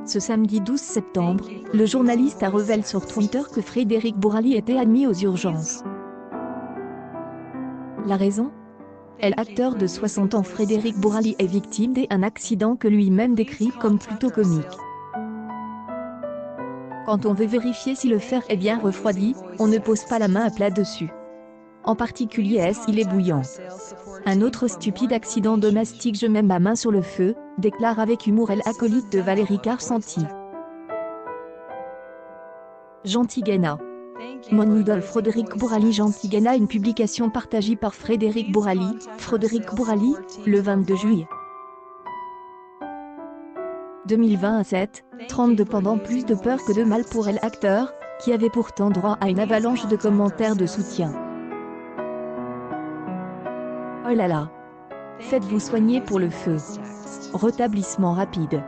Ce samedi 12 septembre, le journaliste a révélé sur Twitter que Frédéric Bourali était admis aux urgences. La raison ? L'acteur de 60 ans Frédéric Bourali est victime d'un accident que lui-même décrit comme plutôt comique. Quand on veut vérifier si le fer est bien refroidi, on ne pose pas la main à plat dessus. En particulier s'il est bouillant. Un autre stupide accident domestique, je mets ma main sur le feu, déclare avec humour l'acolyte de Valérie Carcenti. Gentilgana. Mon idole Frédéric Bourali. Gentilgana, une publication partagée par Frédéric Bourali, le 22 juillet 2027, 32 pendant plus de peur que de mal pour l'acteur, qui avait pourtant droit à une avalanche de commentaires de soutien. Oh là là! Faites-vous soigner pour le feu. Rétablissement rapide.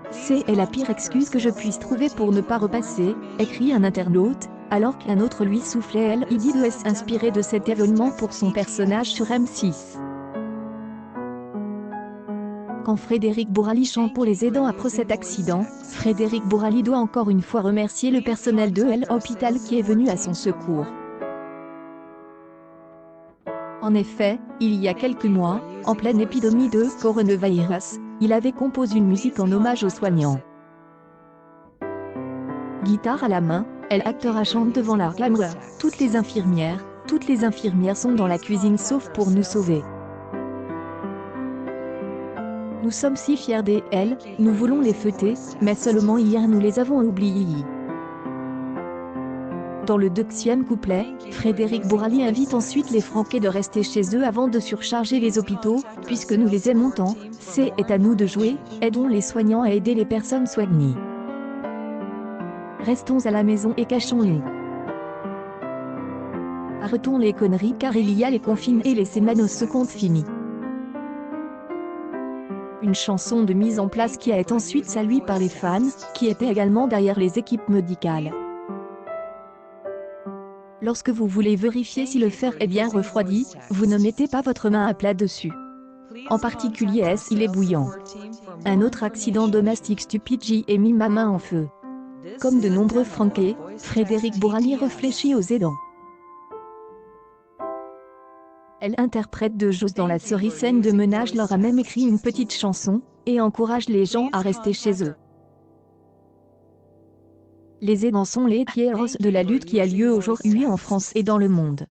C'est la pire excuse que je puisse trouver pour ne pas repasser, écrit un internaute, alors qu'un autre lui soufflait l'idée de s'inspirer de cet événement pour son personnage sur M6. Quand Frédéric Bourali chante pour les aidants après cet accident, Frédéric Bourali doit encore une fois remercier le personnel de l'hôpital qui est venu à son secours. En effet, il y a quelques mois, en pleine épidémie de coronavirus, il avait composé une musique en hommage aux soignants. Guitare à la main, l'acteur chante devant la caméra. Toutes les infirmières sont dans la cuisine sauf pour nous sauver. Nous sommes si fiers d'elles, nous voulons les fêter, mais seulement hier nous les avons oubliées. Dans le deuxième couplet, Frédéric Bourali invite ensuite les Francais de rester chez eux avant de surcharger les hôpitaux, puisque nous les aimons tant, c'est à nous de jouer, aidons les soignants à aider les personnes soignées. Restons à la maison et cachons-nous. Arrêtons les conneries car il y a les confines et les semaines se comptent finies. Une chanson de mise en place qui a été ensuite saluée par les fans, qui étaient également derrière les équipes médicales. Lorsque vous voulez vérifier si le fer est bien refroidi, vous ne mettez pas votre main à plat dessus. En particulier s'il est bouillant. Un autre accident domestique stupide, j'y ai mis ma main en feu. Comme de nombreux Francais, Frédéric Bourali réfléchit aux aidants. L'interprète de Joss dans la série Scène de ménage leur a même écrit une petite chanson, et encourage les gens à rester chez eux. Les aidants sont les héros de la lutte qui a lieu aujourd'hui en France et dans le monde.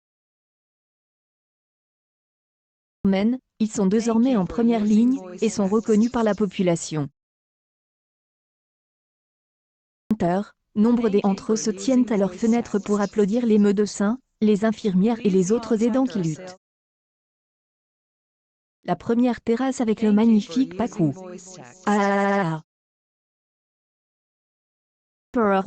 Ils sont désormais en première ligne, et sont reconnus par la population. Nombre d'entre eux se tiennent à leurs fenêtres pour applaudir les médecins, les infirmières et les autres aidants qui luttent. La première terrasse avec le magnifique Pacou.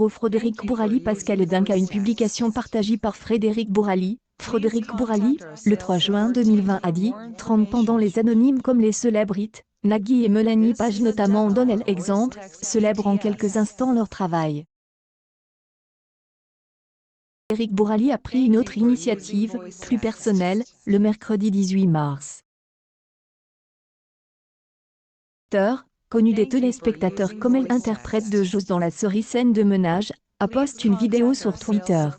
Frédéric Bourali. Pascal Dinka, une publication partagée par Frédéric Bourali, le 3 juin 2020 a dit, 30 pendant les anonymes comme les célébrités, Nagui et Mélanie Page notamment donnent l'exemple, célèbrent en quelques instants leur travail. Frédéric Bourali a pris une autre initiative, plus personnelle, le mercredi 18 mars. Connu des téléspectateurs comme l'interprète de Joss dans la série Scène de ménage, a posté une vidéo sur Twitter.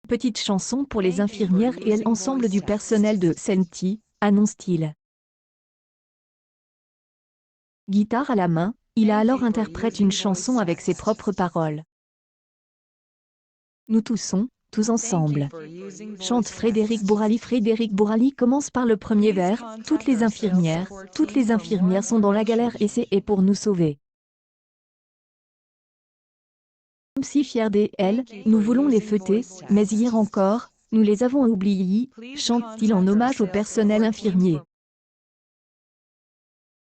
Petite chanson pour les infirmières et l'ensemble du personnel de Senti, annonce-t-il. Guitare à la main, il a alors interprété une chanson avec ses propres paroles. Nous toussons, tous ensemble. Chante Frédéric Bourali. Frédéric Bourali commence par le premier vers, toutes les infirmières sont dans la galère et c'est pour nous sauver. Nous sommes si fiers d'elles, nous voulons les fêter, mais hier encore, nous les avons oubliées, chante-t-il en hommage au personnel infirmier.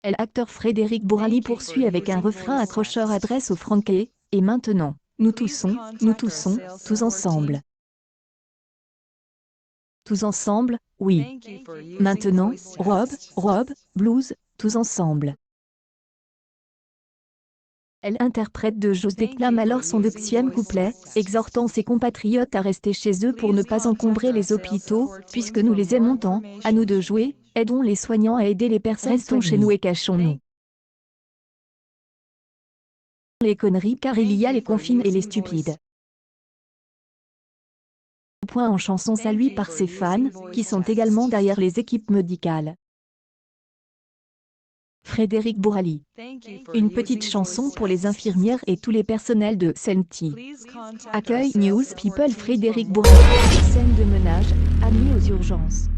L'acteur Frédéric Bourali poursuit avec un refrain accrocheur adresse aux Francais, et maintenant, nous toussons, tous ensemble. Tous ensemble, oui. Maintenant, robe, blues, tous ensemble. L'interprète de Joss déclame alors son deuxième couplet, exhortant ses compatriotes à rester chez eux pour ne pas encombrer les hôpitaux, puisque nous les aimons tant, à nous de jouer, aidons les soignants à aider les personnes. Restons chez nous et cachons-nous. les conneries car il y a les confines et les stupides. Point en chanson salué par ses fans, qui sont également derrière les équipes médicales. Frédéric Bourali. Une petite chanson pour les infirmières et tous les personnels de Senti. Accueil News People Frédéric Bourali. Scène de ménage, admis aux urgences.